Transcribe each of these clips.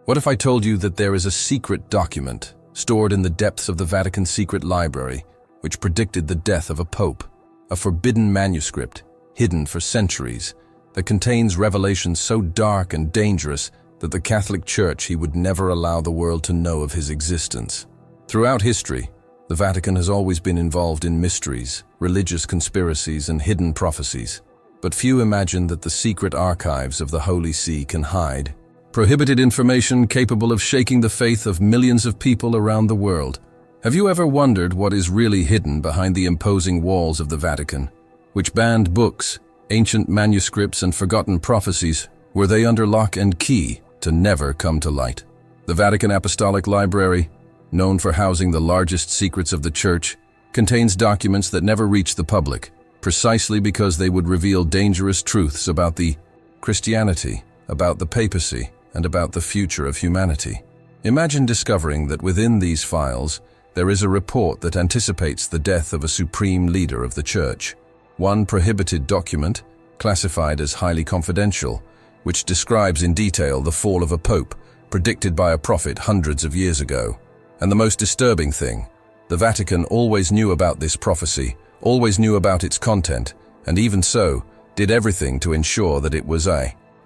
What if I told you that there is a secret document stored in the depths of the Vatican Secret Library which predicted the death of a pope, a forbidden manuscript hidden for centuries that contains revelations so dark and dangerous that the Catholic Church would never allow the world to know of his existence? Throughout history, the Vatican has always been involved in mysteries, religious conspiracies, and hidden prophecies. But few imagine that the secret archives of the Holy See can hide prohibited information capable of shaking the faith of millions of people around the world. Have you ever wondered what is really hidden behind the imposing walls of the Vatican? Which banned books, ancient manuscripts, and forgotten prophecies were they under lock and key to never come to light? The Vatican Apostolic Library, known for housing the largest secrets of the Church, contains documents that never reach the public, precisely because they would reveal dangerous truths about the Christianity, about the papacy, and about the future of humanity. Imagine discovering that within these files there is a report that anticipates the death of a supreme leader of the Church. One prohibited document, classified as highly confidential, which describes in detail the fall of a pope, predicted by a prophet hundreds of years ago. And the most disturbing thing, the Vatican always knew about this prophecy, always knew about its content, and even so, did everything to ensure that it was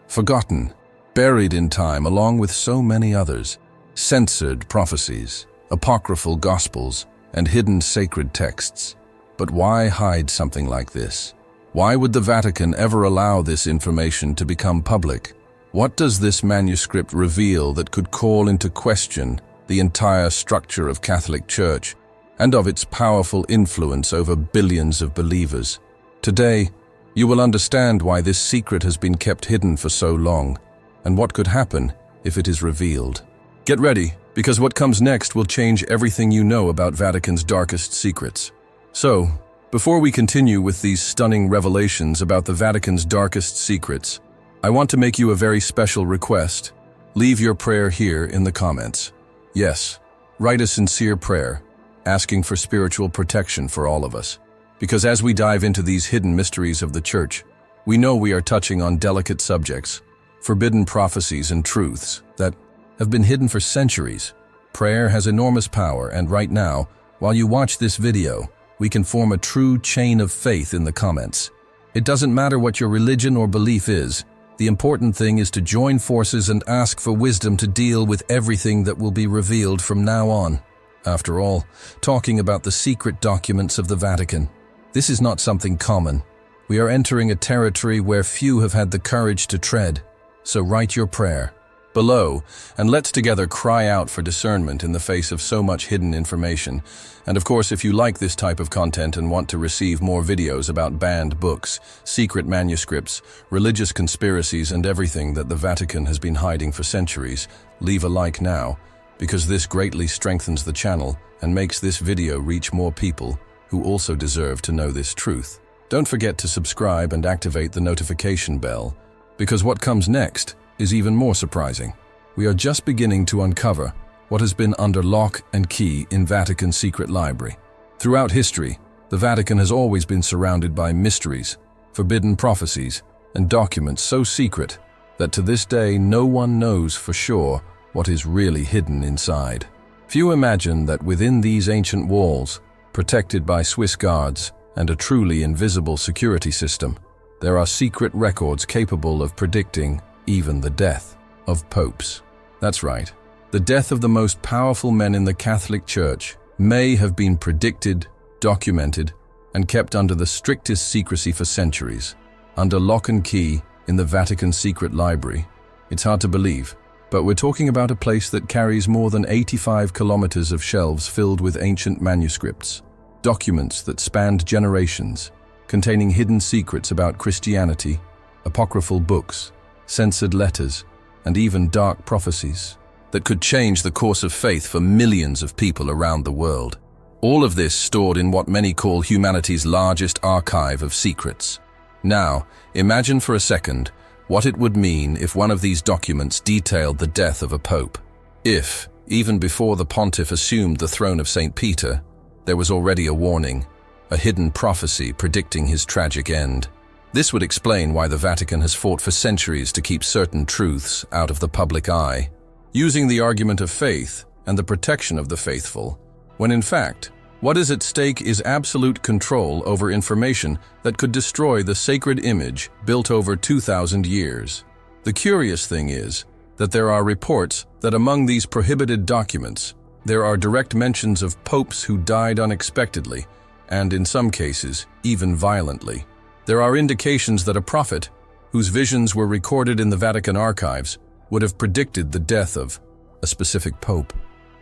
forgotten, buried in time along with so many others, censored prophecies, apocryphal gospels, and hidden sacred texts. But why hide something like this? Why would the Vatican ever allow this information to become public? What does this manuscript reveal that could call into question the entire structure of Catholic Church and of its powerful influence over billions of believers? Today, you will understand why this secret has been kept hidden for so long, and what could happen if it is revealed. Get ready, because what comes next will change everything you know about Vatican's darkest secrets. So, before we continue with these stunning revelations about the Vatican's darkest secrets, I want to make you a very special request. Leave your prayer here in the comments. Yes, write a sincere prayer, asking for spiritual protection for all of us. Because as we dive into these hidden mysteries of the Church, we know we are touching on delicate subjects, forbidden prophecies and truths that have been hidden for centuries. Prayer has enormous power, and right now, while you watch this video, we can form a true chain of faith in the comments. It doesn't matter what your religion or belief is, the important thing is to join forces and ask for wisdom to deal with everything that will be revealed from now on. After all, talking about the secret documents of the Vatican, this is not something common. We are entering a territory where few have had the courage to tread. So write your prayer below, and let's together cry out for discernment in the face of so much hidden information. And of course, if you like this type of content and want to receive more videos about banned books, secret manuscripts, religious conspiracies, and everything that the Vatican has been hiding for centuries, leave a like now, because this greatly strengthens the channel and makes this video reach more people who also deserve to know this truth. Don't forget to subscribe and activate the notification bell, because what comes next is even more surprising. We are just beginning to uncover what has been under lock and key in Vatican Secret Library. Throughout history, the Vatican has always been surrounded by mysteries, forbidden prophecies, and documents so secret that to this day no one knows for sure what is really hidden inside. Few imagine that within these ancient walls, protected by Swiss guards and a truly invisible security system, there are secret records capable of predicting even the death of popes. That's right. The death of the most powerful men in the Catholic Church may have been predicted, documented, and kept under the strictest secrecy for centuries, under lock and key in the Vatican Secret Library. It's hard to believe, but we're talking about a place that carries more than 85 kilometers of shelves filled with ancient manuscripts, documents that spanned generations, containing hidden secrets about Christianity, apocryphal books, censored letters, and even dark prophecies that could change the course of faith for millions of people around the world. All of this stored in what many call humanity's largest archive of secrets. Now, imagine for a second what it would mean if one of these documents detailed the death of a pope. If, even before the pontiff assumed the throne of St. Peter, there was already a warning, a hidden prophecy predicting his tragic end. This would explain why the Vatican has fought for centuries to keep certain truths out of the public eye. using the argument of faith and the protection of the faithful, when in fact, what is at stake is absolute control over information that could destroy the sacred image built over 2,000 years. The curious thing is that there are reports that among these prohibited documents, there are direct mentions of popes who died unexpectedly, and in some cases, even violently. There are indications that a prophet, whose visions were recorded in the Vatican archives, would have predicted the death of a specific pope,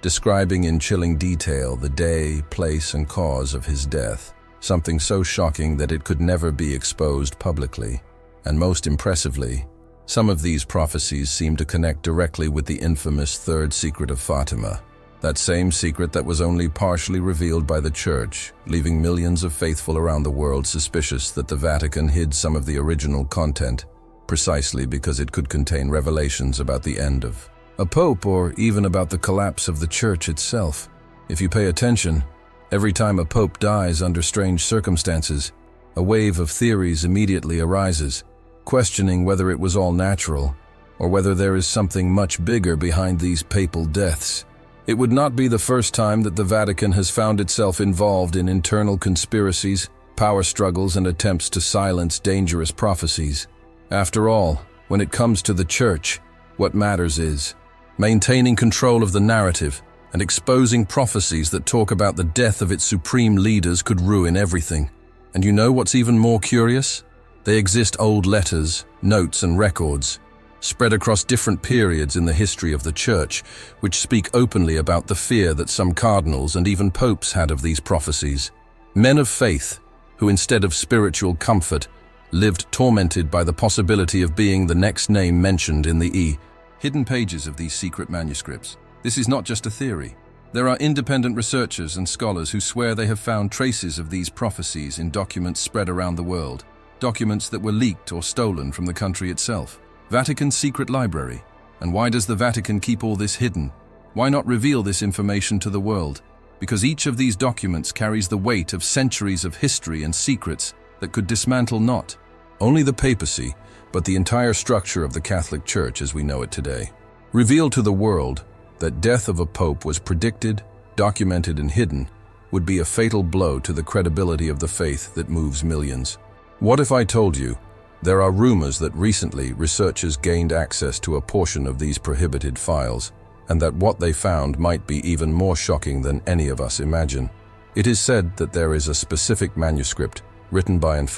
describing in chilling detail the day, place, and cause of his death, something so shocking that it could never be exposed publicly. And most impressively, some of these prophecies seem to connect directly with the infamous Third Secret of Fatima, that same secret that was only partially revealed by the Church, leaving millions of faithful around the world suspicious that the Vatican hid some of the original content, precisely because it could contain revelations about the end of a pope or even about the collapse of the Church itself. If you pay attention, every time a pope dies under strange circumstances, a wave of theories immediately arises, questioning whether it was all natural or whether there is something much bigger behind these papal deaths. It would not be the first time that the Vatican has found itself involved in internal conspiracies, power struggles, and attempts to silence dangerous prophecies. After all, when it comes to the Church, what matters is maintaining control of the narrative and exposing prophecies that talk about the death of its supreme leaders could ruin everything. And you know what's even more curious? They exist old letters, notes, and records, spread across different periods in the history of the Church, which speak openly about the fear that some cardinals and even popes had of these prophecies. Men of faith, who instead of spiritual comfort, lived tormented by the possibility of being the next name mentioned in the hidden pages of these secret manuscripts. This is not just a theory. There are independent researchers and scholars who swear they have found traces of these prophecies in documents spread around the world, documents that were leaked or stolen from the country itself. Vatican Secret Library. And why does the Vatican keep all this hidden? Why not reveal this information to the world? Because each of these documents carries the weight of centuries of history and secrets that could dismantle not only the papacy, but the entire structure of the Catholic Church as we know it today. Reveal to the world that death of a pope was predicted, documented, and hidden would be a fatal blow to the credibility of the faith that moves millions. What if I told you there are rumors that recently researchers gained access to a portion of these prohibited files, and that what they found might be even more shocking than any of us imagine? It is said that there is a specific manuscript written by an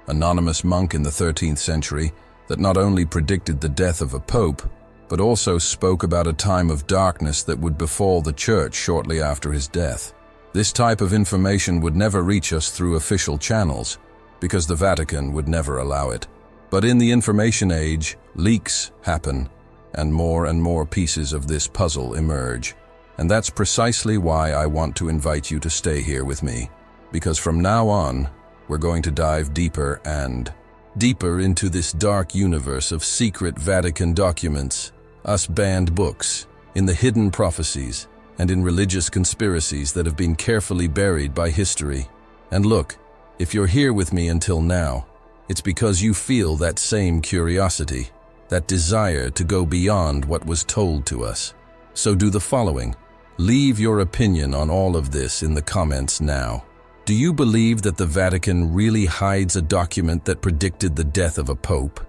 anonymous monk in the 13th century that not only predicted the death of a pope, but also spoke about a time of darkness that would befall the Church shortly after his death. This type of information would never reach us through official channels, because the Vatican would never allow it. But in the information age, leaks happen, and more pieces of this puzzle emerge. And that's precisely why I want to invite you to stay here with me, because from now on, we're going to dive deeper and deeper into this dark universe of secret Vatican documents, us banned books, in the hidden prophecies, and in religious conspiracies that have been carefully buried by history. And look, if you're here with me until now, it's because you feel that same curiosity, that desire to go beyond what was told to us. So do the following. Leave your opinion on all of this in the comments now. Do you believe that the Vatican really hides a document that predicted the death of a pope?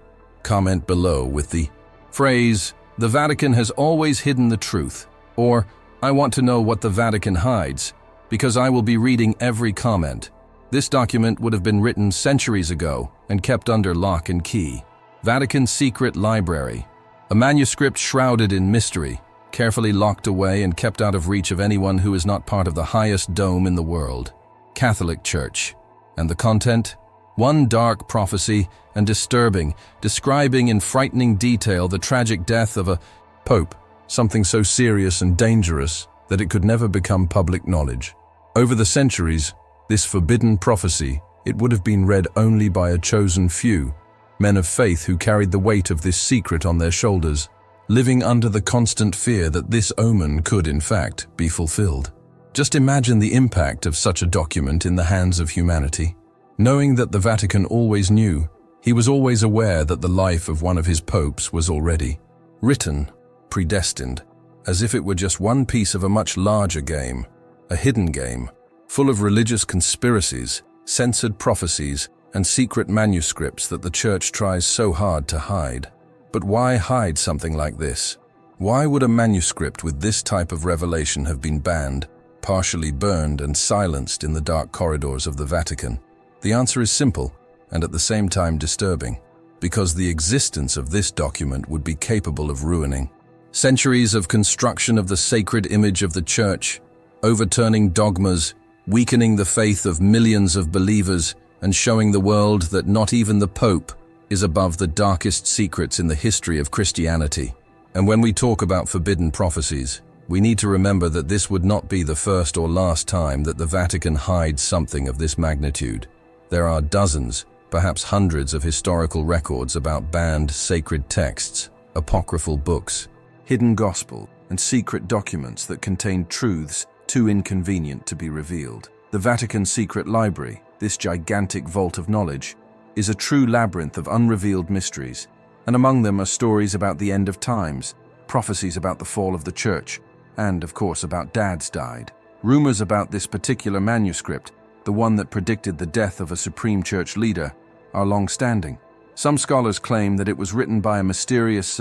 Comment below with the phrase, "The Vatican has always hidden the truth," or "I want to know what the Vatican hides," because I will be reading every comment. This document would have been written centuries ago and kept under lock and key. Vatican Secret Library. A manuscript shrouded in mystery, carefully locked away and kept out of reach of anyone who is not part of the highest dome in the world. Catholic Church. And the content? One dark prophecy and disturbing, describing in frightening detail the tragic death of a pope, something so serious and dangerous that it could never become public knowledge. Over the centuries, this forbidden prophecy, it would have been read only by a chosen few, men of faith who carried the weight of this secret on their shoulders, living under the constant fear that this omen could, in fact, be fulfilled. Just imagine the impact of such a document in the hands of humanity. Knowing that the Vatican always knew, he was always aware that the life of one of his popes was already written. predestined, as if it were just one piece of a much larger game, a hidden game, full of religious conspiracies, censored prophecies, and secret manuscripts that the Church tries so hard to hide. But why hide something like this? Why would a manuscript with this type of revelation have been banned, partially burned and silenced in the dark corridors of the Vatican? The answer is simple, and at the same time disturbing, because the existence of this document would be capable of ruining centuries of construction of the sacred image of the Church, overturning dogmas, weakening the faith of millions of believers, and showing the world that not even the Pope is above the darkest secrets in the history of Christianity. And when we talk about forbidden prophecies, we need to remember that this would not be the first or last time that the Vatican hides something of this magnitude. There are dozens, perhaps hundreds of historical records about banned sacred texts, apocryphal books, hidden gospel, and secret documents that contain truths too inconvenient to be revealed. The Vatican Secret Library, this gigantic vault of knowledge, is a true labyrinth of unrevealed mysteries, and among them are stories about the end of times, prophecies about the fall of the Church, and, of course, about Dad's died. Rumors about this particular manuscript, the one that predicted the death of a supreme church leader, are long-standing. Some scholars claim that it was written by a mysterious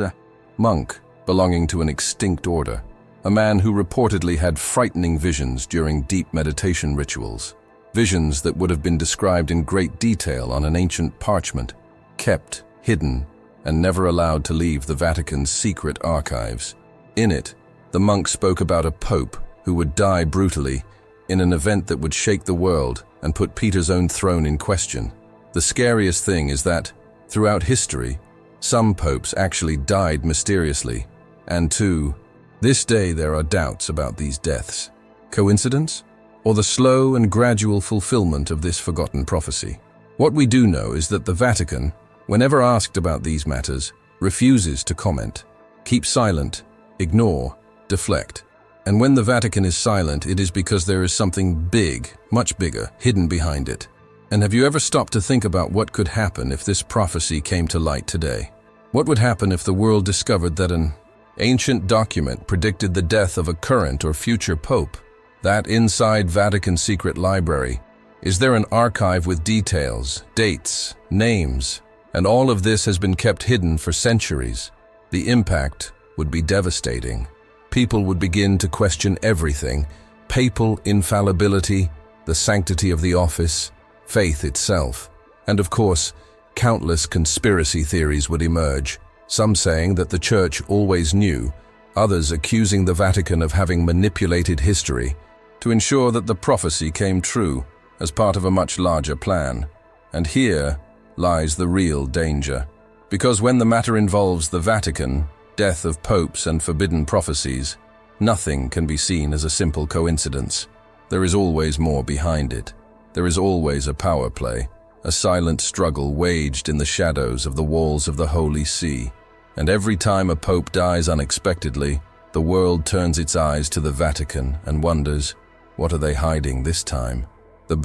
monk belonging to an extinct order, a man who reportedly had frightening visions during deep meditation rituals, visions that would have been described in great detail on an ancient parchment, kept, hidden, and never allowed to leave the Vatican's secret archives. In it, the monk spoke about a pope who would die brutally in an event that would shake the world and put Peter's own throne in question. The scariest thing is that, throughout history, some popes actually died mysteriously, and to this day there are doubts about these deaths. Coincidence? Or the slow and gradual fulfillment of this forgotten prophecy? What we do know is that the Vatican, whenever asked about these matters, refuses to comment, keeps silent, ignore, deflect. And when the Vatican is silent, it is because there is something big, much bigger, hidden behind it. And have you ever stopped to think about what could happen if this prophecy came to light today? What would happen if the world discovered that an ancient document predicted the death of a current or future pope? That inside Vatican Secret Library, is there an archive with details, dates, names, and all of this has been kept hidden for centuries? The impact would be devastating. People would begin to question everything: papal infallibility, the sanctity of the office, faith itself. And of course, countless conspiracy theories would emerge, some saying that the Church always knew, others accusing the Vatican of having manipulated history to ensure that the prophecy came true as part of a much larger plan. And here lies the real danger. Because when the matter involves the Vatican, death of popes and forbidden prophecies, nothing can be seen as a simple coincidence. There is always more behind it. There is always a power play, a silent struggle waged in the shadows of the walls of the Holy See. And every time a pope dies unexpectedly, the world turns its eyes to the Vatican and wonders, what are they hiding this time? The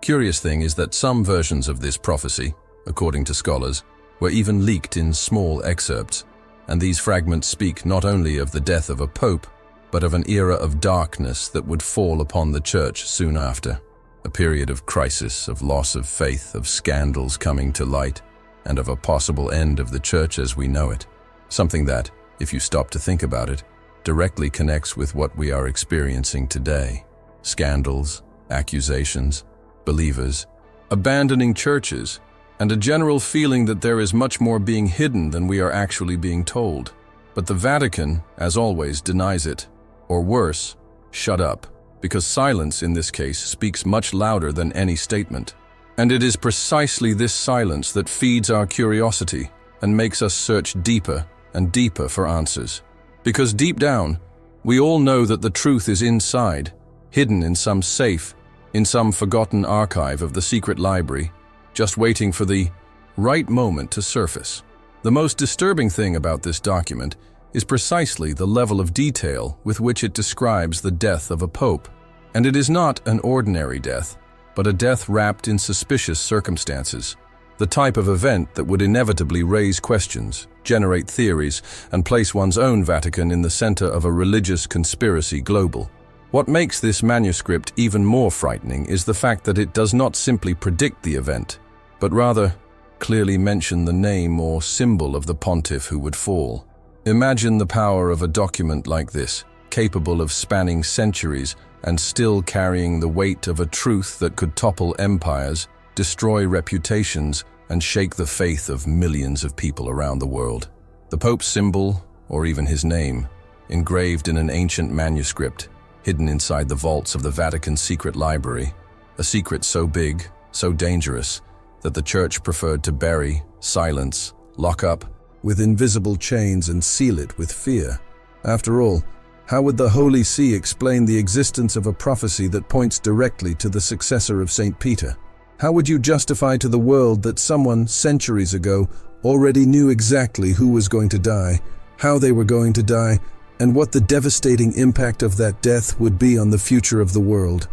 curious thing is that some versions of this prophecy, according to scholars, were even leaked in small excerpts, and these fragments speak not only of the death of a pope, but of an era of darkness that would fall upon the Church soon after. A period of crisis, of loss of faith, of scandals coming to light, and of a possible end of the Church as we know it. Something that, if you stop to think about it, directly connects with what we are experiencing today. Scandals, accusations, believers abandoning churches, and a general feeling that there is much more being hidden than we are actually being told. But the Vatican, as always, denies it, or worse, shut up, because silence in this case speaks much louder than any statement. And it is precisely this silence that feeds our curiosity and makes us search deeper and deeper for answers. Because deep down, we all know that the truth is inside, hidden in some safe, in some forgotten archive of the secret library, just waiting for the right moment to surface. The most disturbing thing about this document is precisely the level of detail with which it describes the death of a pope. And it is not an ordinary death, but a death wrapped in suspicious circumstances, the type of event that would inevitably raise questions, generate theories, and place one's own Vatican in the center of a religious conspiracy global. What makes this manuscript even more frightening is the fact that it does not simply predict the event, but rather clearly mention the name or symbol of the pontiff who would fall. Imagine the power of a document like this, capable of spanning centuries and still carrying the weight of a truth that could topple empires, destroy reputations, and shake the faith of millions of people around the world. The Pope's symbol, or even his name, engraved in an ancient manuscript, hidden inside the vaults of the Vatican Secret Library, a secret so big, so dangerous, that the Church preferred to bury, silence, lock up with invisible chains and seal it with fear. After all, how would the Holy See explain the existence of a prophecy that points directly to the successor of St. Peter? How would you justify to the world that someone, centuries ago, already knew exactly who was going to die, how they were going to die, and what the devastating impact of that death would be on the future of the world?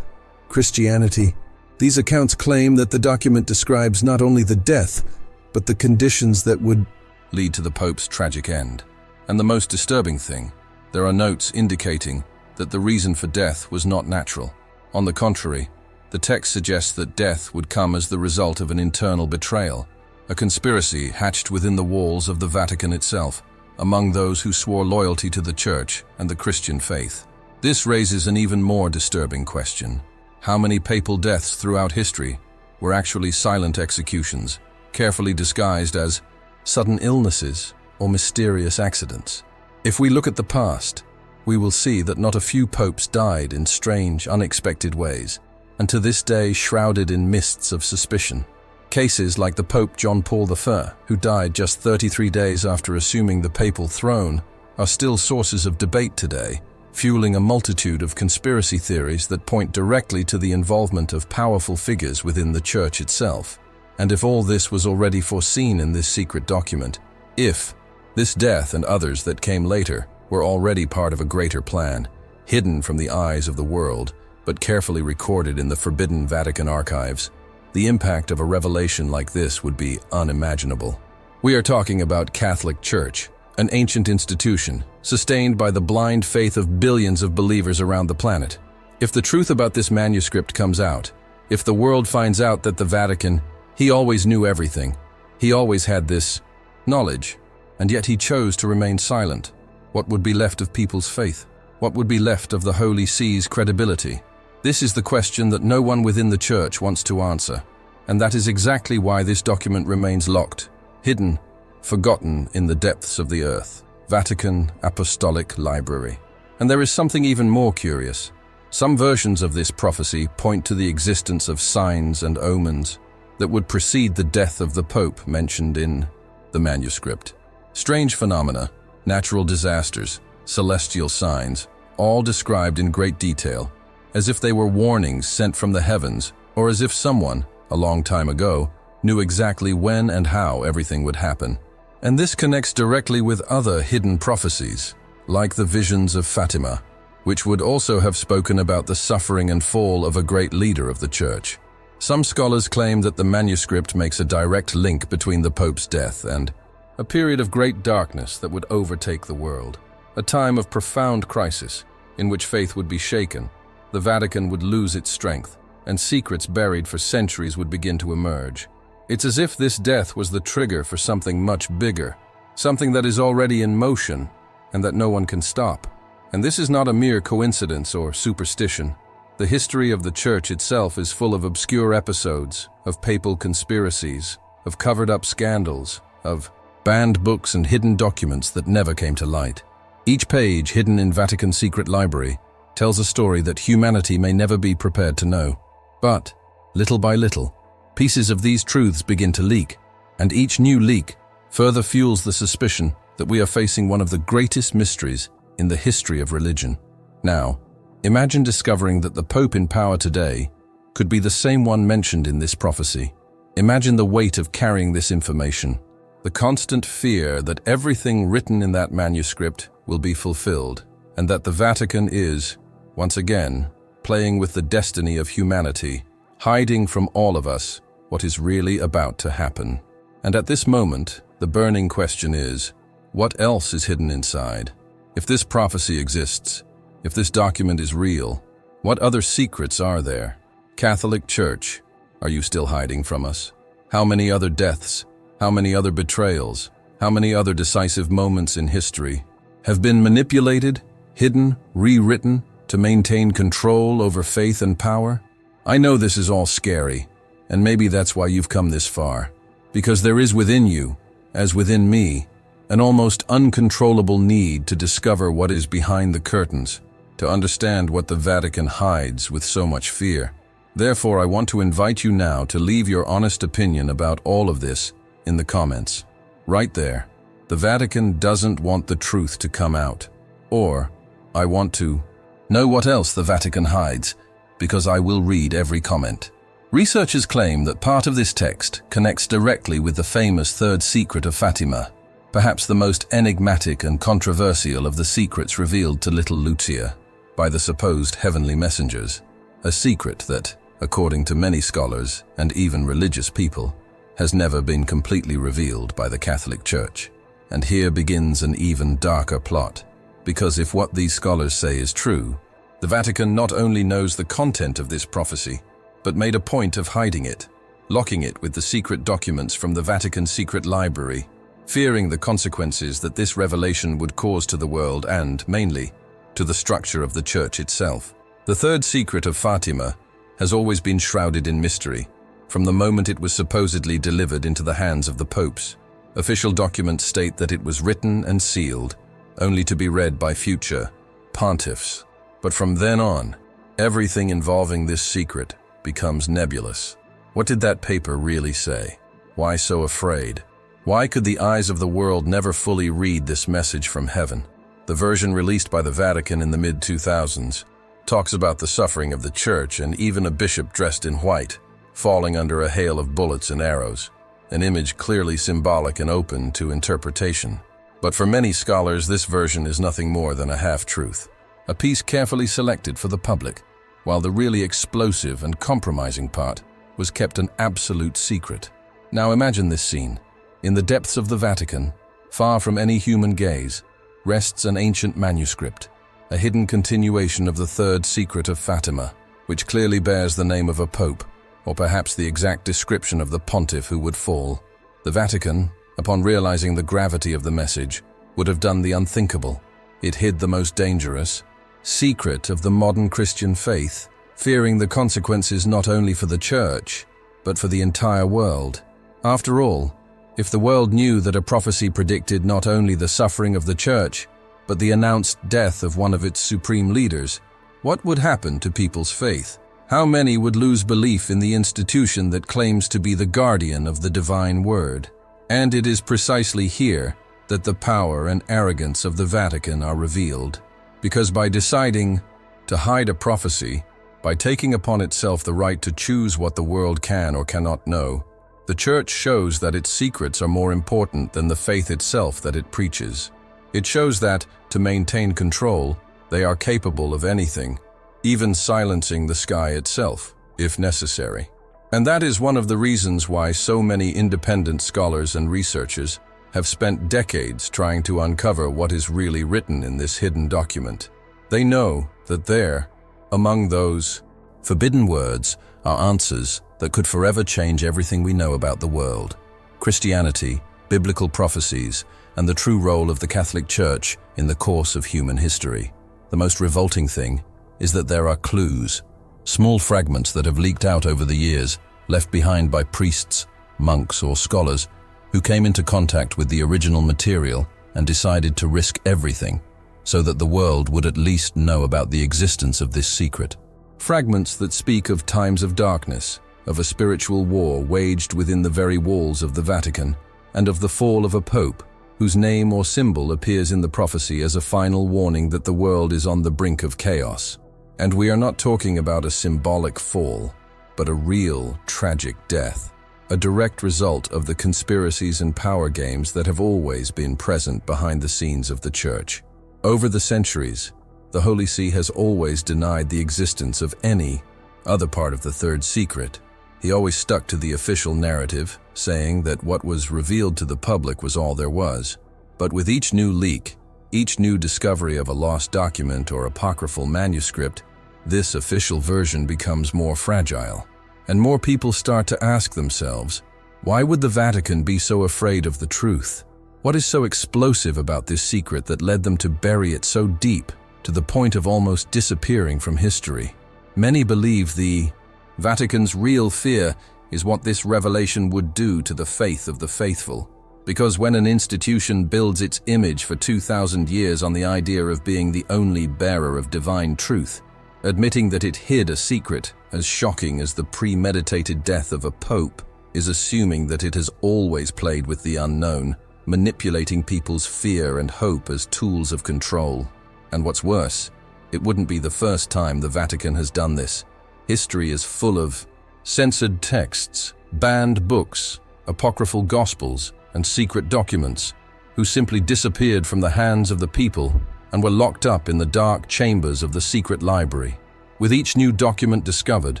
Christianity. These accounts claim that the document describes not only the death, but the conditions that would lead to the Pope's tragic end. And the most disturbing thing, there are notes indicating that the reason for death was not natural. On the contrary, the text suggests that death would come as the result of an internal betrayal, a conspiracy hatched within the walls of the Vatican itself, among those who swore loyalty to the Church and the Christian faith. This raises an even more disturbing question. How many papal deaths throughout history were actually silent executions, carefully disguised as sudden illnesses or mysterious accidents? If we look at the past, we will see that not a few popes died in strange, unexpected ways, and to this day shrouded in mists of suspicion. Cases like the Pope John Paul I, who died just 33 days after assuming the papal throne, are still sources of debate today, fueling a multitude of conspiracy theories that point directly to the involvement of powerful figures within the Church itself. And if all this was already foreseen in this secret document, if this death and others that came later were already part of a greater plan, hidden from the eyes of the world, but carefully recorded in the forbidden Vatican archives, the impact of a revelation like this would be unimaginable. We are talking about Catholic Church, an ancient institution, sustained by the blind faith of billions of believers around the planet. If the truth about this manuscript comes out, if the world finds out that the Vatican, he always knew everything, he always had this knowledge, and yet he chose to remain silent, what would be left of people's faith? What would be left of the Holy See's credibility? This is the question that no one within the Church wants to answer, and that is exactly why this document remains locked, hidden, forgotten in the depths of the earth. Vatican Apostolic Library. And there is something even more curious. Some versions of this prophecy point to the existence of signs and omens that would precede the death of the Pope mentioned in the manuscript. Strange phenomena, natural disasters, celestial signs, all described in great detail, as if they were warnings sent from the heavens, or as if someone, a long time ago, knew exactly when and how everything would happen. And this connects directly with other hidden prophecies, like the visions of Fatima, which would also have spoken about the suffering and fall of a great leader of the Church. Some scholars claim that the manuscript makes a direct link between the Pope's death and a period of great darkness that would overtake the world, a time of profound crisis in which faith would be shaken, the Vatican would lose its strength, and secrets buried for centuries would begin to emerge. It's as if this death was the trigger for something much bigger, something that is already in motion and that no one can stop. And this is not a mere coincidence or superstition. The history of the Church itself is full of obscure episodes, of papal conspiracies, of covered-up scandals, of banned books and hidden documents that never came to light. Each page hidden in Vatican Secret Library tells a story that humanity may never be prepared to know. But, little by little, pieces of these truths begin to leak, and each new leak further fuels the suspicion that we are facing one of the greatest mysteries in the history of religion. Now, imagine discovering that the Pope in power today could be the same one mentioned in this prophecy. Imagine the weight of carrying this information, the constant fear that everything written in that manuscript will be fulfilled, and that the Vatican is, once again, playing with the destiny of humanity, hiding from all of us what is really about to happen. And at this moment, the burning question is, What else is hidden inside? If this prophecy exists, if this document is real, what other secrets are there? Catholic Church, are you still hiding from us? How many other deaths, how many other betrayals, how many other decisive moments in history have been manipulated, hidden, rewritten to maintain control over faith and power? I know this is all scary, and maybe that's why you've come this far, because there is within you, as within me, an almost uncontrollable need to discover what is behind the curtains, to understand what the Vatican hides with so much fear. Therefore, I want to invite you now to leave your honest opinion about all of this in the comments. Right there. The Vatican doesn't want the truth to come out. Or, I want to know what else the Vatican hides, because I will read every comment. Researchers claim that part of this text connects directly with the famous Third Secret of Fatima, perhaps the most enigmatic and controversial of the secrets revealed to little Lucia by the supposed heavenly messengers, a secret that, according to many scholars and even religious people, has never been completely revealed by the Catholic Church. And here begins an even darker plot, because if what these scholars say is true, the Vatican not only knows the content of this prophecy, but made a point of hiding it, locking it with the secret documents from the Vatican Secret Library, fearing the consequences that this revelation would cause to the world and, mainly, to the structure of the Church itself. The Third Secret of Fatima has always been shrouded in mystery, from the moment it was supposedly delivered into the hands of the popes. Official documents state that it was written and sealed, only to be read by future pontiffs. But from then on, everything involving this secret becomes nebulous. What did that paper really say? Why so afraid? Why could the eyes of the world never fully read this message from heaven? The version released by the Vatican in the mid-2000s talks about the suffering of the Church and even a bishop dressed in white, falling under a hail of bullets and arrows, an image clearly symbolic and open to interpretation. But for many scholars, this version is nothing more than a half-truth, a piece carefully selected for the public, while the really explosive and compromising part was kept an absolute secret. Now imagine this scene. In the depths of the Vatican, far from any human gaze, rests an ancient manuscript, a hidden continuation of the Third Secret of Fatima, which clearly bears the name of a pope, or perhaps the exact description of the pontiff who would fall. The Vatican, upon realizing the gravity of the message, would have done the unthinkable. It hid the most dangerous secret of the modern Christian faith, fearing the consequences not only for the Church, but for the entire world. After all, if the world knew that a prophecy predicted not only the suffering of the Church, but the announced death of one of its supreme leaders, what would happen to people's faith? How many would lose belief in the institution that claims to be the guardian of the divine word? And it is precisely here that the power and arrogance of the Vatican are revealed. Because by deciding to hide a prophecy, by taking upon itself the right to choose what the world can or cannot know, the Church shows that its secrets are more important than the faith itself that it preaches. It shows that, to maintain control, they are capable of anything, even silencing the sky itself, if necessary. And that is one of the reasons why so many independent scholars and researchers have spent decades trying to uncover what is really written in this hidden document. They know that there, among those forbidden words, are answers that could forever change everything we know about the world, Christianity, biblical prophecies, and the true role of the Catholic Church in the course of human history. The most revolting thing is that there are clues, small fragments that have leaked out over the years, left behind by priests, monks, or scholars who came into contact with the original material and decided to risk everything so that the world would at least know about the existence of this secret. Fragments that speak of times of darkness, of a spiritual war waged within the very walls of the Vatican, and of the fall of a pope whose name or symbol appears in the prophecy as a final warning that the world is on the brink of chaos. And we are not talking about a symbolic fall, but a real, tragic death, a direct result of the conspiracies and power games that have always been present behind the scenes of the Church. Over the centuries, the Holy See has always denied the existence of any other part of the Third Secret. He always stuck to the official narrative, saying that what was revealed to the public was all there was. But with each new leak, each new discovery of a lost document or apocryphal manuscript, this official version becomes more fragile. And more people start to ask themselves, why would the Vatican be so afraid of the truth? What is so explosive about this secret that led them to bury it so deep, to the point of almost disappearing from history? Many believe the Vatican's real fear is what this revelation would do to the faith of the faithful. Because when an institution builds its image for 2,000 years on the idea of being the only bearer of divine truth, admitting that it hid a secret as shocking as the premeditated death of a pope is assuming that it has always played with the unknown, manipulating people's fear and hope as tools of control. And what's worse, it wouldn't be the first time the Vatican has done this. History is full of censored texts, banned books, apocryphal gospels, and secret documents, who simply disappeared from the hands of the people and were locked up in the dark chambers of the secret library. With each new document discovered,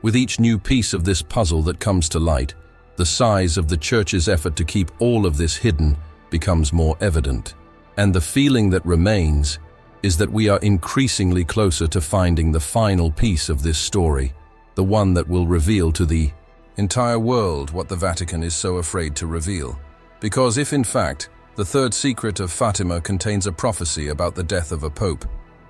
with each new piece of this puzzle that comes to light, the size of the Church's effort to keep all of this hidden becomes more evident. And the feeling that remains is that we are increasingly closer to finding the final piece of this story, the one that will reveal to the entire world what the Vatican is so afraid to reveal. Because if in fact, the Third Secret of Fatima contains a prophecy about the death of a pope,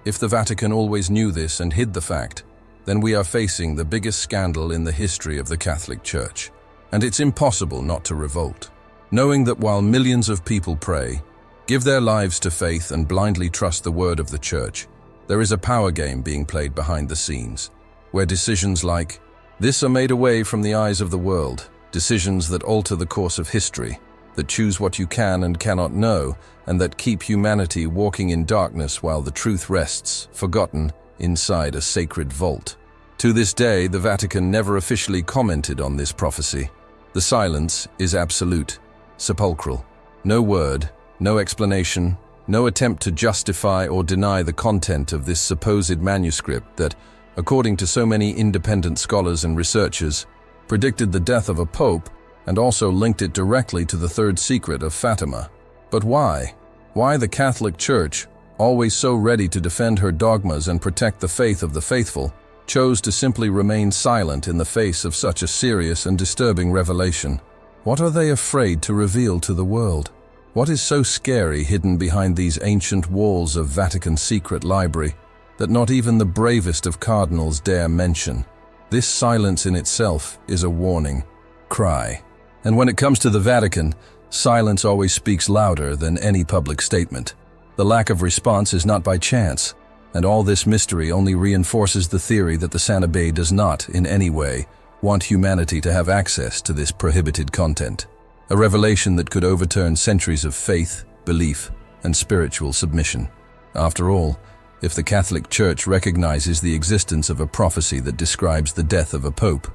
if the Vatican always knew this and hid the fact, then we are facing the biggest scandal in the history of the Catholic Church. And it's impossible not to revolt. Knowing that while millions of people pray, give their lives to faith and blindly trust the word of the Church, there is a power game being played behind the scenes, where decisions like this are made away from the eyes of the world, decisions that alter the course of history, that choose what you can and cannot know, and that keep humanity walking in darkness while the truth rests, forgotten, inside a sacred vault. To this day, the Vatican never officially commented on this prophecy. The silence is absolute, sepulchral. No word, no explanation, no attempt to justify or deny the content of this supposed manuscript that, according to so many independent scholars and researchers, predicted the death of a pope and also linked it directly to the Third Secret of Fatima. But why? Why the Catholic Church, always so ready to defend her dogmas and protect the faith of the faithful, chose to simply remain silent in the face of such a serious and disturbing revelation? What are they afraid to reveal to the world? What is so scary hidden behind these ancient walls of Vatican Secret Library that not even the bravest of cardinals dare mention? This silence in itself is a warning cry. And when it comes to the Vatican, silence always speaks louder than any public statement. The lack of response is not by chance, and all this mystery only reinforces the theory that the Sanabay does not, in any way, want humanity to have access to this prohibited content. A revelation that could overturn centuries of faith, belief, and spiritual submission. After all, if the Catholic Church recognizes the existence of a prophecy that describes the death of a pope,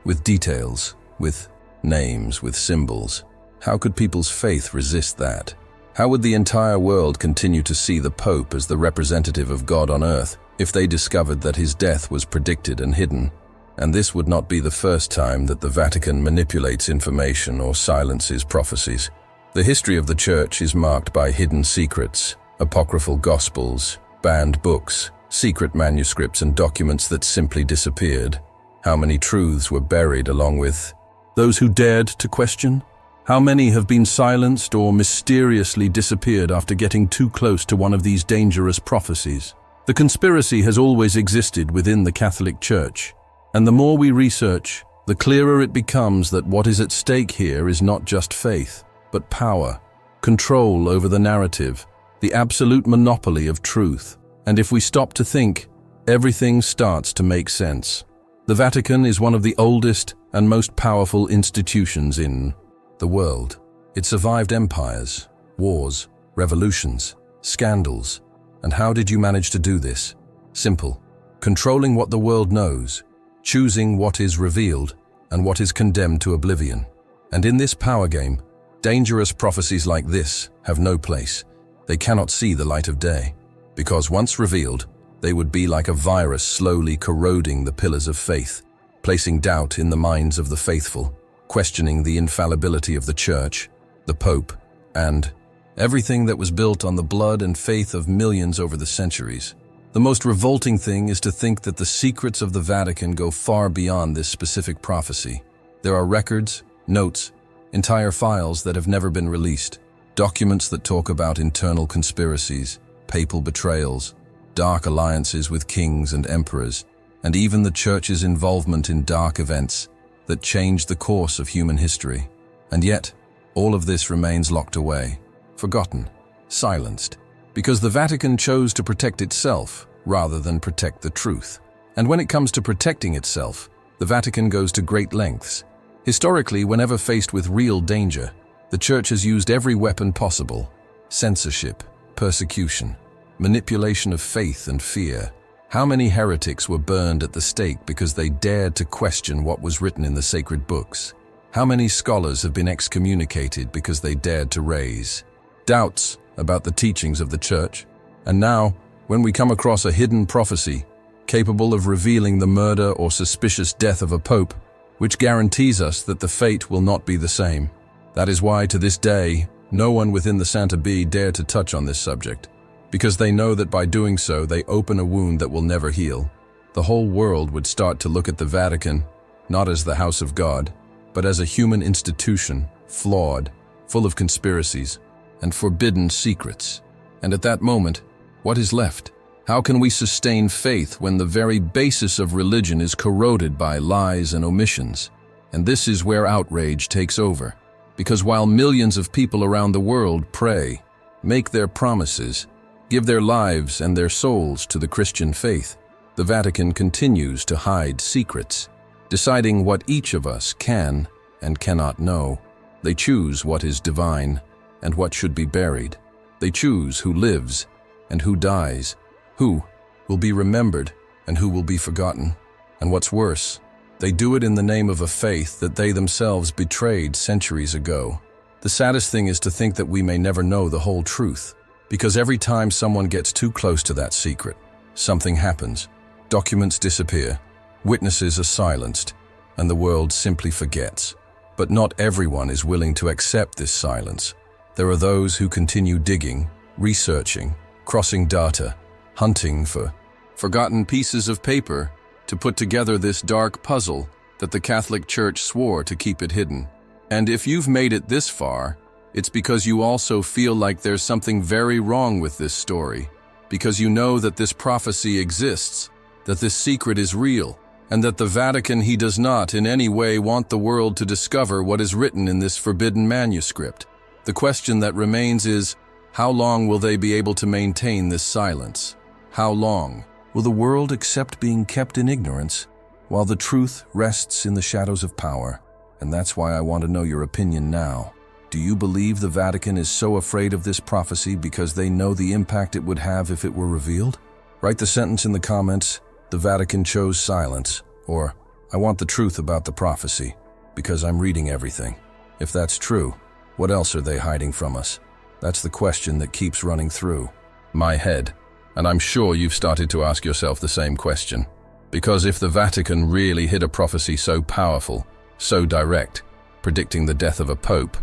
with details, with names, with symbols, how could people's faith resist that? How would the entire world continue to see the Pope as the representative of God on earth if they discovered that his death was predicted and hidden? And this would not be the first time that the Vatican manipulates information or silences prophecies. The history of the Church is marked by hidden secrets, apocryphal gospels, banned books, secret manuscripts and documents that simply disappeared. How many truths were buried along with those who dared to question? How many have been silenced or mysteriously disappeared after getting too close to one of these dangerous prophecies? The conspiracy has always existed within the Catholic Church, and the more we research, the clearer it becomes that what is at stake here is not just faith, but power, control over the narrative, the absolute monopoly of truth. And if we stop to think, everything starts to make sense. The Vatican is one of the oldest and most powerful institutions in the world. It survived empires, wars, revolutions, scandals. And how did you manage to do this? Simple. Controlling what the world knows, choosing what is revealed and what is condemned to oblivion. And in this power game, dangerous prophecies like this have no place. They cannot see the light of day, because once revealed, they would be like a virus slowly corroding the pillars of faith, placing doubt in the minds of the faithful, questioning the infallibility of the Church, the Pope, and Everything that was built on the blood and faith of millions over the centuries. The most revolting thing is to think that the secrets of the Vatican go far beyond this specific prophecy. There are records, notes, entire files that have never been released, documents that talk about internal conspiracies, papal betrayals, dark alliances with kings and emperors, and even the Church's involvement in dark events that changed the course of human history. And yet, all of this remains locked away, forgotten, silenced, because the Vatican chose to protect itself rather than protect the truth. And when it comes to protecting itself, the Vatican goes to great lengths. Historically, whenever faced with real danger, the Church has used every weapon possible: censorship, persecution, manipulation of faith and fear. How many heretics were burned at the stake because they dared to question what was written in the sacred books? How many scholars have been excommunicated because they dared to raise doubts about the teachings of the Church? And now, when we come across a hidden prophecy capable of revealing the murder or suspicious death of a pope, which guarantees us that the fate will not be the same. That is why, to this day, no one within the Santa Be dare to touch on this subject, because they know that by doing so, they open a wound that will never heal. The whole world would start to look at the Vatican, not as the house of God, but as a human institution, flawed, full of conspiracies, and forbidden secrets. And at that moment, what is left? How can we sustain faith when the very basis of religion is corroded by lies and omissions? And this is where outrage takes over. Because while millions of people around the world pray, make their promises, give their lives and their souls to the Christian faith, the Vatican continues to hide secrets, deciding what each of us can and cannot know. They choose what is divine and what should be buried. They choose who lives and who dies, who will be remembered and who will be forgotten. And what's worse, they do it in the name of a faith that they themselves betrayed centuries ago. The saddest thing is to think that we may never know the whole truth, because every time someone gets too close to that secret, something happens. Documents disappear, witnesses are silenced, and the world simply forgets. But not everyone is willing to accept this silence. There are those who continue digging, researching, crossing data, hunting for forgotten pieces of paper to put together this dark puzzle that the Catholic Church swore to keep it hidden. And if you've made it this far, it's because you also feel like there's something very wrong with this story, because you know that this prophecy exists, that this secret is real, and that the Vatican does not in any way want the world to discover what is written in this forbidden manuscript. The question that remains is, how long will they be able to maintain this silence? How long will the world accept being kept in ignorance while the truth rests in the shadows of power? And that's why I want to know your opinion now. Do you believe the Vatican is so afraid of this prophecy because they know the impact it would have if it were revealed? Write the sentence in the comments, "The Vatican chose silence," or "I want the truth about the prophecy because I'm reading everything." If that's true, what else are they hiding from us? That's the question that keeps running through my head. And I'm sure you've started to ask yourself the same question. Because if the Vatican really hid a prophecy so powerful, so direct, predicting the death of a pope,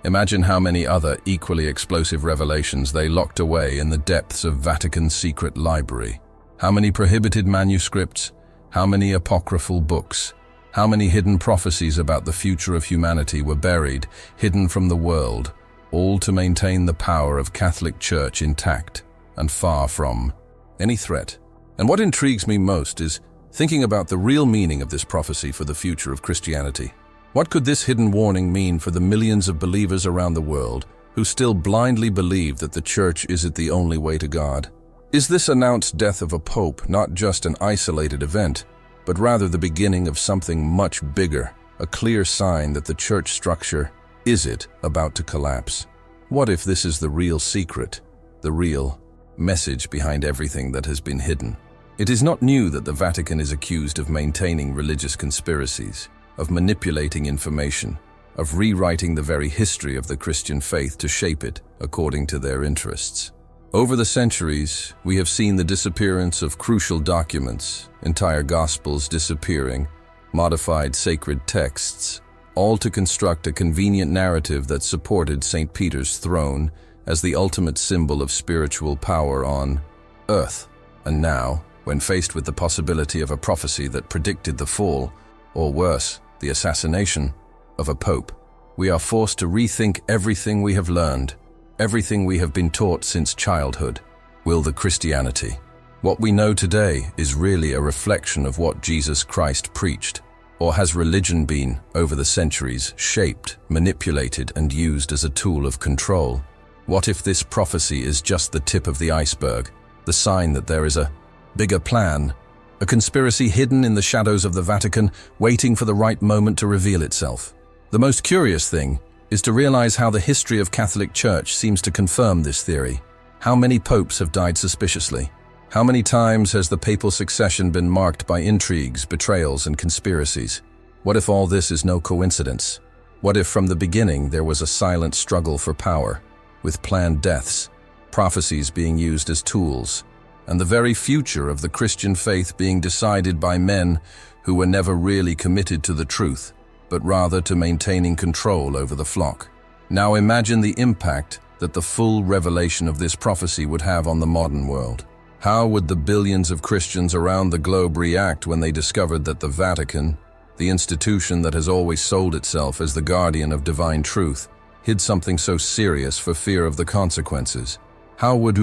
imagine how many other equally explosive revelations they locked away in the depths of Vatican Secret Library. How many prohibited manuscripts, how many apocryphal books, how many hidden prophecies about the future of humanity were buried, hidden from the world, all to maintain the power of Catholic Church intact and far from any threat. And what intrigues me most is thinking about the real meaning of this prophecy for the future of Christianity. What could this hidden warning mean for the millions of believers around the world who still blindly believe that the Church isn't the only way to God? Is this announced death of a pope not just an isolated event, but rather the beginning of something much bigger, a clear sign that the Church structure is about to collapse? What if this is the real secret, the real message behind everything that has been hidden? It is not new that the Vatican is accused of maintaining religious conspiracies, of manipulating information, of rewriting the very history of the Christian faith to shape it according to their interests. Over the centuries, we have seen the disappearance of crucial documents, entire gospels disappearing, modified sacred texts, all to construct a convenient narrative that supported St. Peter's throne as the ultimate symbol of spiritual power on earth. And now, when faced with the possibility of a prophecy that predicted the fall, or worse, the assassination, of a pope, we are forced to rethink everything we have learned, everything we have been taught since childhood. Will the Christianity, what we know today, is really a reflection of what Jesus Christ preached? Or has religion been, over the centuries, shaped, manipulated, and used as a tool of control? What if this prophecy is just the tip of the iceberg, the sign that there is a bigger plan, a conspiracy hidden in the shadows of the Vatican, waiting for the right moment to reveal itself? The most curious thing is to realize how the history of Catholic Church seems to confirm this theory. How many popes have died suspiciously? How many times has the papal succession been marked by intrigues, betrayals, and conspiracies? What if all this is no coincidence? What if from the beginning there was a silent struggle for power, with planned deaths, prophecies being used as tools, and the very future of the Christian faith being decided by men who were never really committed to the truth, but rather to maintaining control over the flock? Now imagine the impact that the full revelation of this prophecy would have on the modern world. How would the billions of Christians around the globe react when they discovered that the Vatican, the institution that has always sold itself as the guardian of divine truth, hid something so serious for fear of the consequences? How would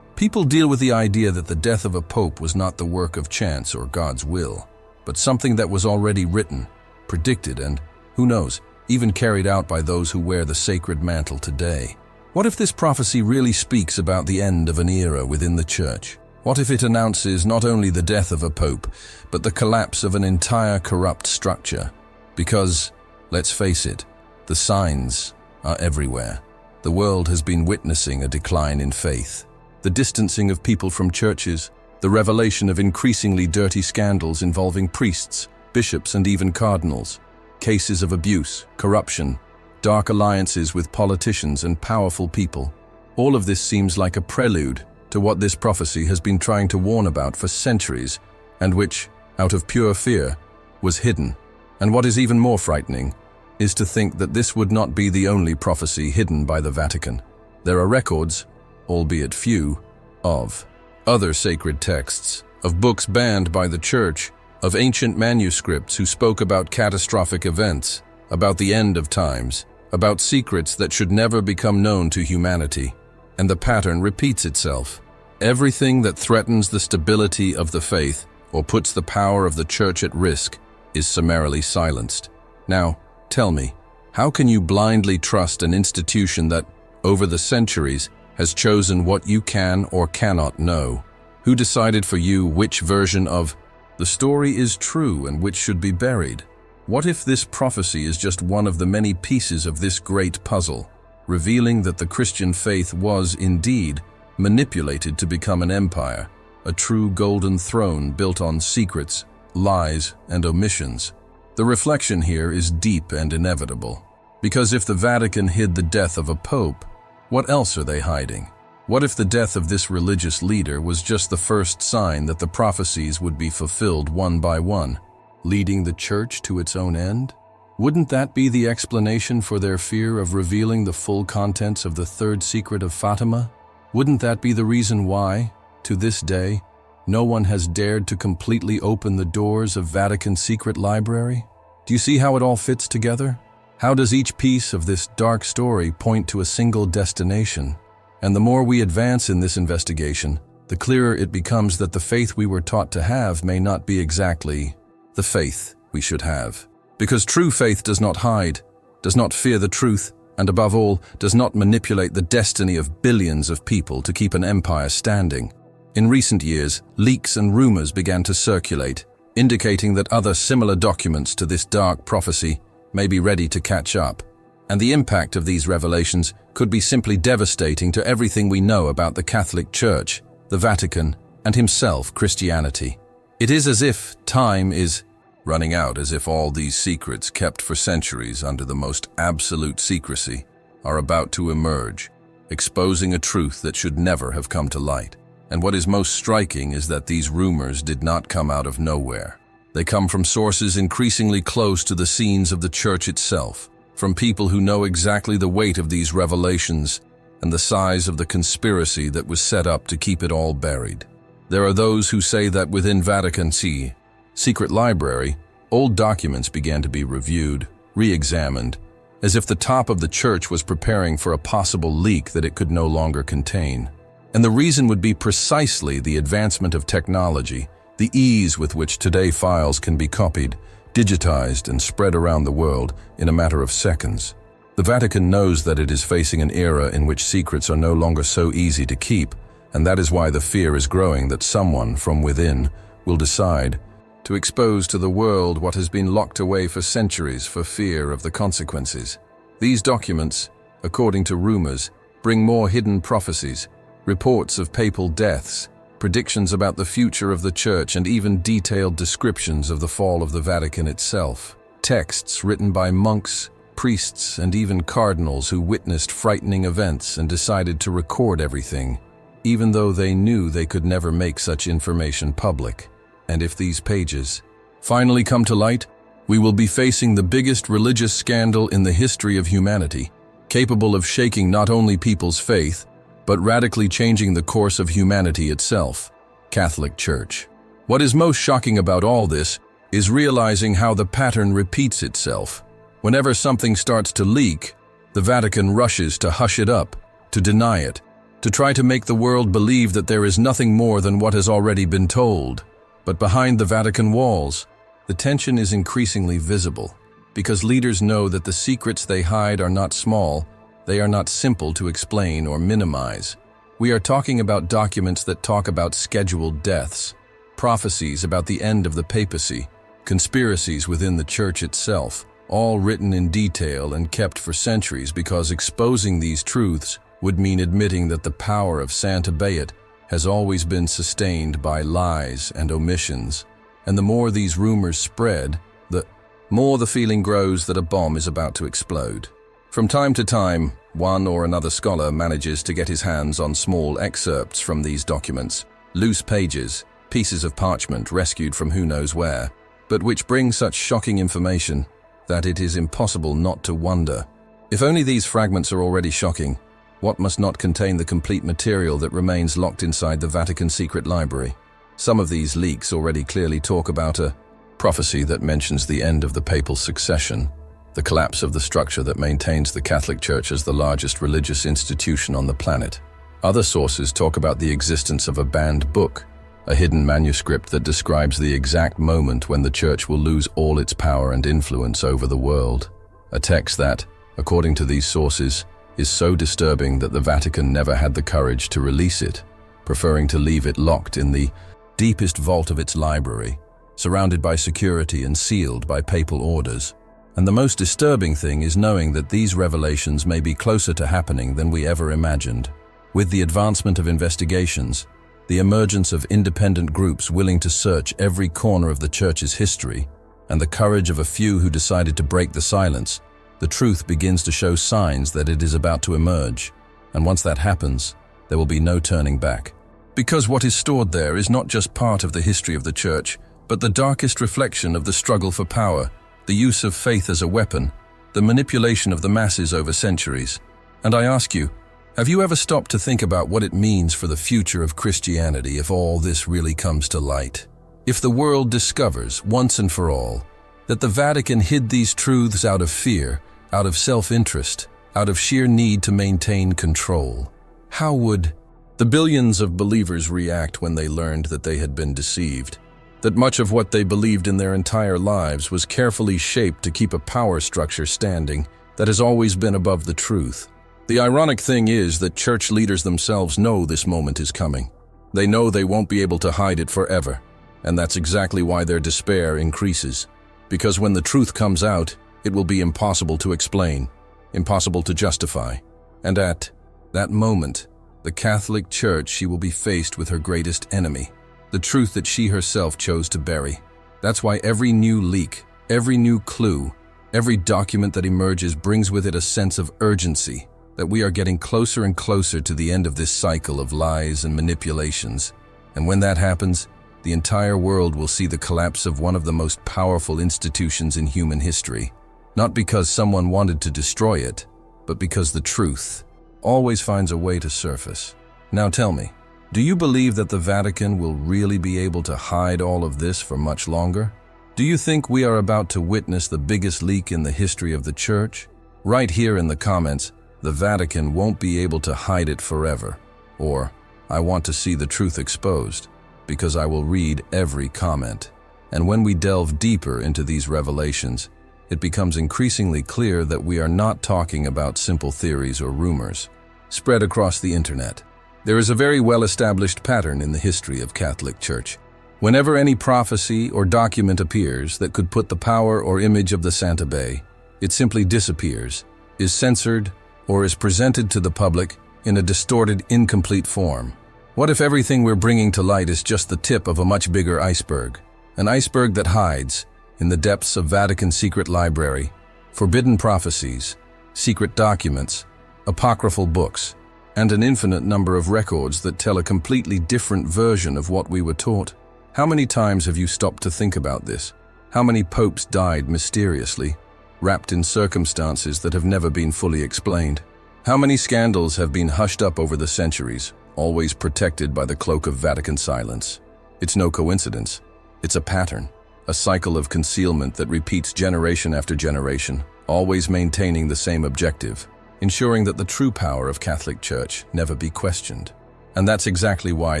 people deal with the idea that the death of a pope was not the work of chance or God's will, but something that was already written, predicted, and, who knows, even carried out by those who wear the sacred mantle today? What if this prophecy really speaks about the end of an era within the Church? What if it announces not only the death of a pope, but the collapse of an entire corrupt structure? Because, let's face it, the signs are everywhere. The world has been witnessing a decline in faith, the distancing of people from churches, the revelation of increasingly dirty scandals involving priests, bishops, and even cardinals, cases of abuse, corruption, dark alliances with politicians and powerful people. All of this seems like a prelude to what this prophecy has been trying to warn about for centuries, and which, out of pure fear, was hidden. And what is even more frightening is to think that this would not be the only prophecy hidden by the Vatican. There are records, albeit few, of other sacred texts, of books banned by the Church, of ancient manuscripts who spoke about catastrophic events, about the end of times, about secrets that should never become known to humanity. And the pattern repeats itself. Everything that threatens the stability of the faith or puts the power of the Church at risk is summarily silenced. Now, tell me, how can you blindly trust an institution that, over the centuries, has chosen what you can or cannot know? Who decided for you which version of the story is true and which should be buried? What if this prophecy is just one of the many pieces of this great puzzle, revealing that the Christian faith was, indeed, manipulated to become an empire, a true golden throne built on secrets, lies, and omissions? The reflection here is deep and inevitable. Because if the Vatican hid the death of a pope, what else are they hiding? What if the death of this religious leader was just the first sign that the prophecies would be fulfilled one by one, leading the Church to its own end? Wouldn't that be the explanation for their fear of revealing the full contents of the Third Secret of Fatima? Wouldn't that be the reason why, to this day, no one has dared to completely open the doors of Vatican Secret Library? Do you see how it all fits together? How does each piece of this dark story point to a single destination? And the more we advance in this investigation, the clearer it becomes that the faith we were taught to have may not be exactly the faith we should have. Because true faith does not hide, does not fear the truth, and above all, does not manipulate the destiny of billions of people to keep an empire standing. In recent years, leaks and rumors began to circulate, indicating that other similar documents to this dark prophecy may be ready to catch up. And the impact of these revelations could be simply devastating to everything we know about the Catholic Church, the Vatican, and himself, Christianity. It is as if time is running out, as if all these secrets kept for centuries under the most absolute secrecy are about to emerge, exposing a truth that should never have come to light. And what is most striking is that these rumors did not come out of nowhere. They come from sources increasingly close to the scenes of the Church itself, from people who know exactly the weight of these revelations and the size of the conspiracy that was set up to keep it all buried. There are those who say that within Vatican Secret Library, old documents began to be reviewed, re-examined, as if the top of the church was preparing for a possible leak that it could no longer contain. And the reason would be precisely the advancement of technology, the ease with which today files can be copied, digitized, and spread around the world in a matter of seconds. The Vatican knows that it is facing an era in which secrets are no longer so easy to keep, and that is why the fear is growing that someone from within will decide to expose to the world what has been locked away for centuries for fear of the consequences. These documents, according to rumors, bring more hidden prophecies, reports of papal deaths, predictions about the future of the Church, and even detailed descriptions of the fall of the Vatican itself. Texts written by monks, priests, and even cardinals who witnessed frightening events and decided to record everything, even though they knew they could never make such information public. And if these pages finally come to light, we will be facing the biggest religious scandal in the history of humanity, capable of shaking not only people's faith, but radically changing the course of humanity itself. Catholic Church. What is most shocking about all this is realizing how the pattern repeats itself. Whenever something starts to leak, the Vatican rushes to hush it up, to deny it, to try to make the world believe that there is nothing more than what has already been told. But behind the Vatican walls, the tension is increasingly visible, because leaders know that the secrets they hide are not small, they are not simple to explain or minimize. We are talking about documents that talk about scheduled deaths, prophecies about the end of the papacy, conspiracies within the Church itself, all written in detail and kept for centuries, because exposing these truths would mean admitting that the power of Santa Beat has always been sustained by lies and omissions. And the more these rumors spread, the more the feeling grows that a bomb is about to explode. From time to time, one or another scholar manages to get his hands on small excerpts from these documents, loose pages, pieces of parchment rescued from who knows where, but which bring such shocking information that it is impossible not to wonder. If only these fragments are already shocking, what must not contain the complete material that remains locked inside the Vatican Secret Library? Some of these leaks already clearly talk about a prophecy that mentions the end of the papal succession, the collapse of the structure that maintains the Catholic Church as the largest religious institution on the planet. Other sources talk about the existence of a banned book, a hidden manuscript that describes the exact moment when the Church will lose all its power and influence over the world. A text that, according to these sources, is so disturbing that the Vatican never had the courage to release it, preferring to leave it locked in the deepest vault of its library, surrounded by security and sealed by papal orders. And the most disturbing thing is knowing that these revelations may be closer to happening than we ever imagined. With the advancement of investigations, the emergence of independent groups willing to search every corner of the Church's history, and the courage of a few who decided to break the silence, the truth begins to show signs that it is about to emerge. And once that happens, there will be no turning back. Because what is stored there is not just part of the history of the Church, but the darkest reflection of the struggle for power, the use of faith as a weapon, the manipulation of the masses over centuries. And I ask you, have you ever stopped to think about what it means for the future of Christianity if all this really comes to light? If the world discovers, once and for all, that the Vatican hid these truths out of fear, out of self-interest, out of sheer need to maintain control, how would the billions of believers react when they learned that they had been deceived? That much of what they believed in their entire lives was carefully shaped to keep a power structure standing that has always been above the truth. The ironic thing is that church leaders themselves know this moment is coming. They know they won't be able to hide it forever, and that's exactly why their despair increases. Because when the truth comes out, it will be impossible to explain, impossible to justify. And at that moment, the Catholic Church, she will be faced with her greatest enemy, the truth that she herself chose to bury. That's why every new leak, every new clue, every document that emerges brings with it a sense of urgency, that we are getting closer and closer to the end of this cycle of lies and manipulations. And when that happens, the entire world will see the collapse of one of the most powerful institutions in human history. Not because someone wanted to destroy it, but because the truth, always finds a way to surface. Now tell me, do you believe that the Vatican will really be able to hide all of this for much longer? Do you think we are about to witness the biggest leak in the history of the Church? Write here in the comments, the Vatican won't be able to hide it forever. Or, I want to see the truth exposed, because I will read every comment. And when we delve deeper into these revelations, it becomes increasingly clear that we are not talking about simple theories or rumors spread across the internet. There is a very well-established pattern in the history of Catholic Church. Whenever any prophecy or document appears that could put the power or image of the Santa Bay, it simply disappears, is censored, or is presented to the public in a distorted, incomplete form. What if everything we're bringing to light is just the tip of a much bigger iceberg? An iceberg that hides, in the depths of Vatican Secret Library, forbidden prophecies, secret documents, apocryphal books, and an infinite number of records that tell a completely different version of what we were taught. How many times have you stopped to think about this? How many popes died mysteriously, wrapped in circumstances that have never been fully explained? How many scandals have been hushed up over the centuries, always protected by the cloak of Vatican silence? It's no coincidence. It's a pattern, a cycle of concealment that repeats generation after generation, always maintaining the same objective, ensuring that the true power of Catholic Church never be questioned. And that's exactly why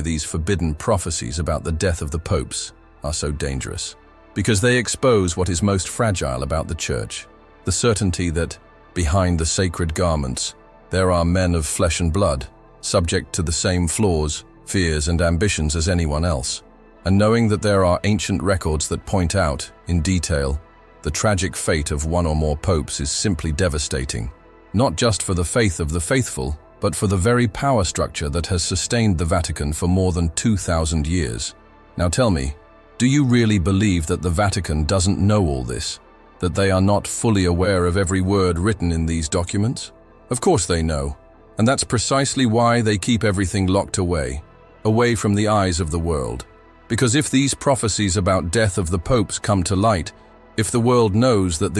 these forbidden prophecies about the death of the popes are so dangerous. Because they expose what is most fragile about the Church, the certainty that, behind the sacred garments, there are men of flesh and blood, subject to the same flaws, fears, and ambitions as anyone else. And knowing that there are ancient records that point out, in detail, the tragic fate of one or more popes is simply devastating, not just for the faith of the faithful, but for the very power structure that has sustained the Vatican for more than 2,000 years. Now tell me, do you really believe that the Vatican doesn't know all this? That they are not fully aware of every word written in these documents? Of course they know, and that's precisely why they keep everything locked away from the eyes of the world. Because if these prophecies about death of the popes come to light, if the world knows that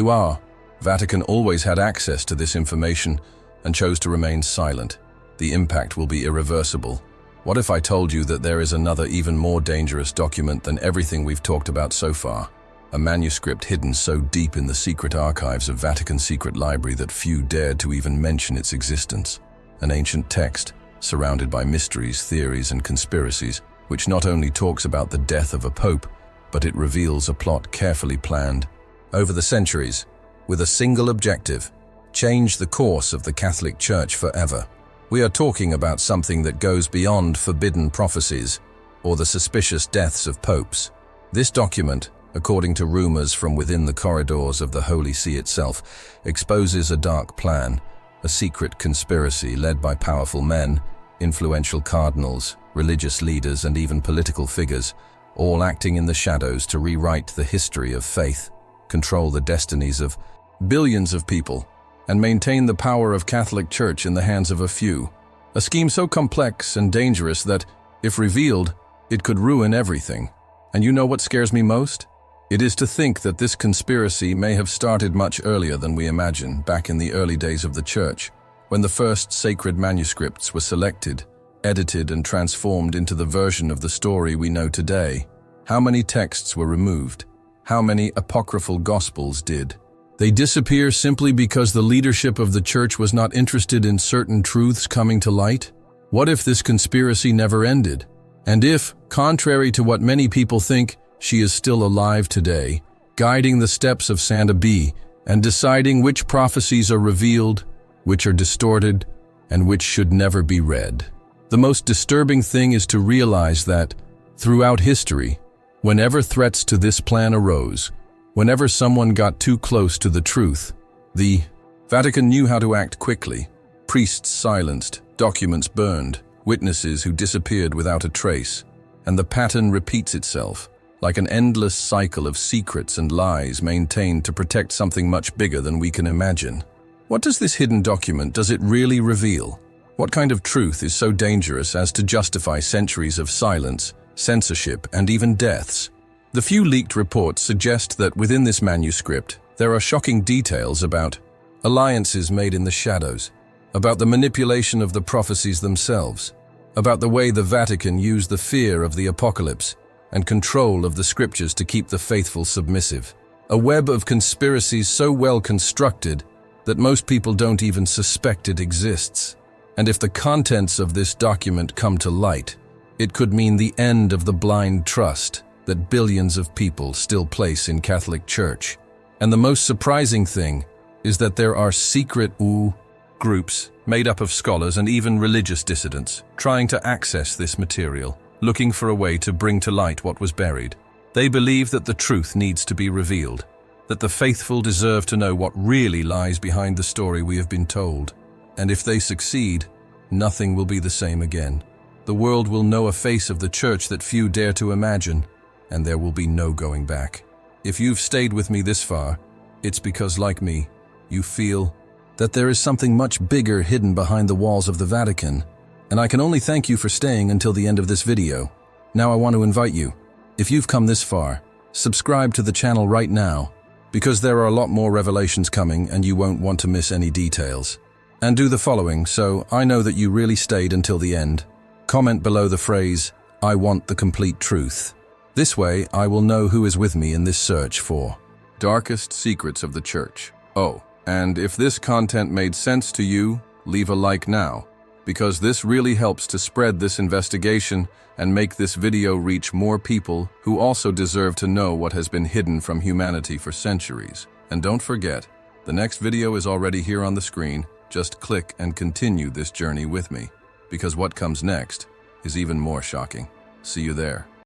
Vatican always had access to this information and chose to remain silent, the impact will be irreversible. What if I told you that there is another even more dangerous document than everything we've talked about so far? A manuscript hidden so deep in the secret archives of Vatican Secret Library that few dared to even mention its existence. An ancient text, surrounded by mysteries, theories, and conspiracies, which not only talks about the death of a pope, but it reveals a plot carefully planned over the centuries, with a single objective: change the course of the Catholic Church forever. We are talking about something that goes beyond forbidden prophecies or the suspicious deaths of popes. This document, according to rumors from within the corridors of the Holy See itself, exposes a dark plan, a secret conspiracy led by powerful men, influential cardinals, religious leaders, and even political figures, all acting in the shadows to rewrite the history of faith, control the destinies of billions of people, and maintain the power of Catholic Church in the hands of a few. A scheme so complex and dangerous that, if revealed, it could ruin everything. And you know what scares me most? It is to think that this conspiracy may have started much earlier than we imagine, back in the early days of the Church, when the first sacred manuscripts were selected, edited, and transformed into the version of the story we know today. How many texts were removed? How many apocryphal gospels did? They disappear simply because the leadership of the Church was not interested in certain truths coming to light? What if this conspiracy never ended? And if, contrary to what many people think, she is still alive today, guiding the steps of Santa B and deciding which prophecies are revealed, which are distorted, and which should never be read? The most disturbing thing is to realize that, throughout history, whenever threats to this plan arose, whenever someone got too close to the truth, the Vatican knew how to act quickly. Priests silenced, documents burned, witnesses who disappeared without a trace, and the pattern repeats itself, like an endless cycle of secrets and lies maintained to protect something much bigger than we can imagine. What does this hidden document, does it really reveal? What kind of truth is so dangerous as to justify centuries of silence, censorship, and even deaths? The few leaked reports suggest that within this manuscript, there are shocking details about alliances made in the shadows, about the manipulation of the prophecies themselves, about the way the Vatican used the fear of the apocalypse and control of the scriptures to keep the faithful submissive. A web of conspiracies so well constructed that most people don't even suspect it exists. And if the contents of this document come to light, it could mean the end of the blind trust that billions of people still place in Catholic Church. And the most surprising thing is that there are secret groups made up of scholars and even religious dissidents trying to access this material, looking for a way to bring to light what was buried. They believe that the truth needs to be revealed, that the faithful deserve to know what really lies behind the story we have been told. And if they succeed, nothing will be the same again. The world will know a face of the Church that few dare to imagine, and there will be no going back. If you've stayed with me this far, it's because, like me, you feel that there is something much bigger hidden behind the walls of the Vatican, and I can only thank you for staying until the end of this video. Now I want to invite you, if you've come this far, subscribe to the channel right now, because there are a lot more revelations coming and you won't want to miss any details. And do the following so I know that you really stayed until the end. Comment below the phrase, "I want the complete truth." This way I will know who is with me in this search for darkest secrets of the Church. Oh, and if this content made sense to you, leave a like now, because this really helps to spread this investigation and make this video reach more people who also deserve to know what has been hidden from humanity for centuries. And don't forget, the next video is already here on the screen. Just click and continue this journey with me, because what comes next is even more shocking. See you there.